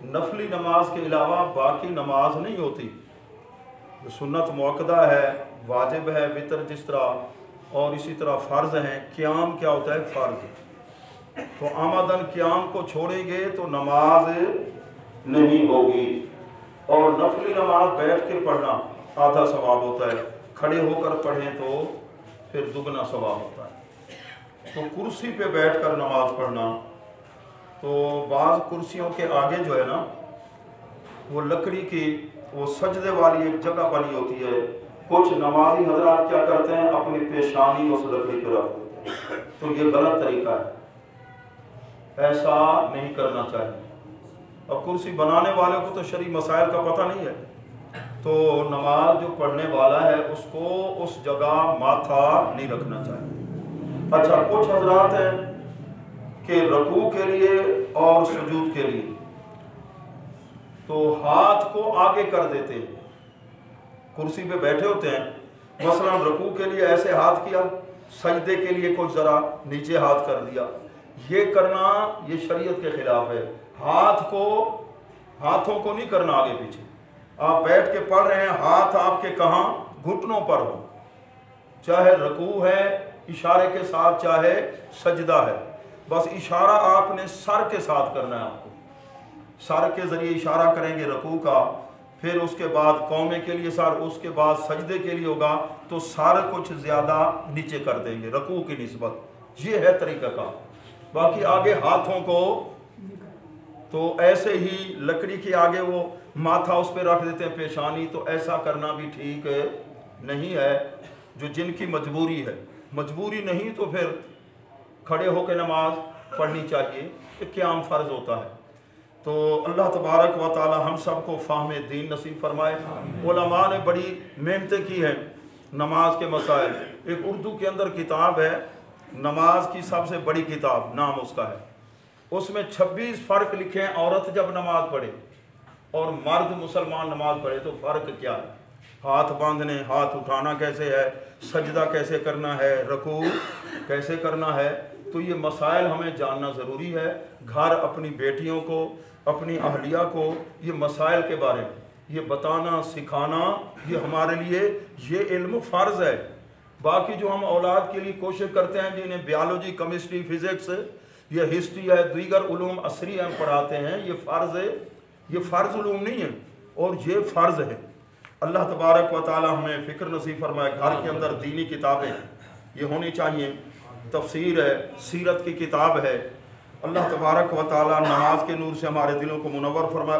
नफली नमाज के अलावा बाकी नमाज नहीं होती। सुन्नत मुअक्कदा है, वाजिब है, वितर जिस तरह, और इसी तरह फ़र्ज़ हैं। क़याम क्या होता है? फ़र्ज़। तो आमदन क़याम को छोड़ेंगे तो नमाज नहीं होगी। और नफली नमाज बैठ के पढ़ना आधा सवाब होता है, खड़े होकर पढ़ें तो फिर दुगना सवाब होता है। तो कुर्सी पे बैठकर नमाज पढ़ना, तो बाज़ कुर्सियों के आगे जो है ना, वो लकड़ी की वो सजदे वाली एक जगह बनी होती है। कुछ नमाजी हजरात क्या करते हैं, अपनी पेशानी उस लकड़ी पर रख देते हैं। तो ये गलत तरीका है, ऐसा नहीं करना चाहिए। और कुर्सी बनाने वाले को तो शरई मसाइल का पता नहीं है, तो नमाज जो पढ़ने वाला है उसको उस जगह माथा नहीं रखना चाहिए। अच्छा, कुछ हजरात हैं कि रकू के लिए और सुजूद के लिए तो हाथ को आगे कर देते हैं। कुर्सी पे बैठे होते हैं, मसलन रकू के लिए ऐसे हाथ किया, सजदे के लिए कुछ ज़रा नीचे हाथ कर दिया। ये करना ये शरीयत के खिलाफ है। हाथों को नहीं करना आगे पीछे। आप बैठ के पढ़ रहे हैं, हाथ आपके कहाँ? घुटनों पर हो, चाहे रकू है इशारे के साथ, चाहे सजदा है। बस इशारा आपने सर के साथ करना है। आपको सर के ज़रिए इशारा करेंगे रकू का, फिर उसके बाद कौमे के लिए सर, उसके बाद सजदे के लिए होगा तो सर कुछ ज़्यादा नीचे कर देंगे रकू की निस्बत। ये है तरीका का। बाकी आगे हाथों को तो ऐसे ही लकड़ी के आगे वो माथा उस पर रख देते हैं, पेशानी, तो ऐसा करना भी ठीक नहीं है। जो जिनकी मजबूरी है, मजबूरी नहीं तो फिर खड़े होकर नमाज पढ़नी चाहिए। क़याम फ़र्ज़ होता है। तो अल्लाह तबारक व तआला हम सबको फ़ाहम दीन नसीब फरमाए। उलमा ने बड़ी मेहनतें की हैं नमाज के मसाइल। एक उर्दू के अंदर किताब है, नमाज की सबसे बड़ी किताब नाम उसका है। उसमें 26 फ़र्क लिखे हैं। औरत जब नमाज पढ़े और मर्द मुसलमान नमाज पढ़े तो फ़र्क क्या है, हाथ बांधने, हाथ उठाना कैसे है, सजदा कैसे करना है, रकू कैसे करना है। तो ये मसाइल हमें जानना ज़रूरी है। घर अपनी बेटियों को, अपनी अहलिया को ये मसाइल के बारे में ये बताना, सिखाना, ये हमारे लिए ये इल्म फ़र्ज़ है। बाकी जो हम औलाद के लिए कोशिश करते हैं, जिन्हें बायोलॉजी, केमिस्ट्री, फ़िज़िक्स या हिस्ट्री या दीगर उलूम असरी हम पढ़ाते हैं, ये फ़र्ज़ है, ये फ़र्ज़ उलूम नहीं है, और ये फ़र्ज़ है। अल्लाह तबारक व तआला हमें फ़िक्र नसीब फरमाए। घर के अंदर दीनी किताबें ये होनी चाहिए, तफसीर है, सीरत की किताब है। अल्लाह तबारक व तआला नमाज के नूर से हमारे दिलों को मुनव्वर फरमाए।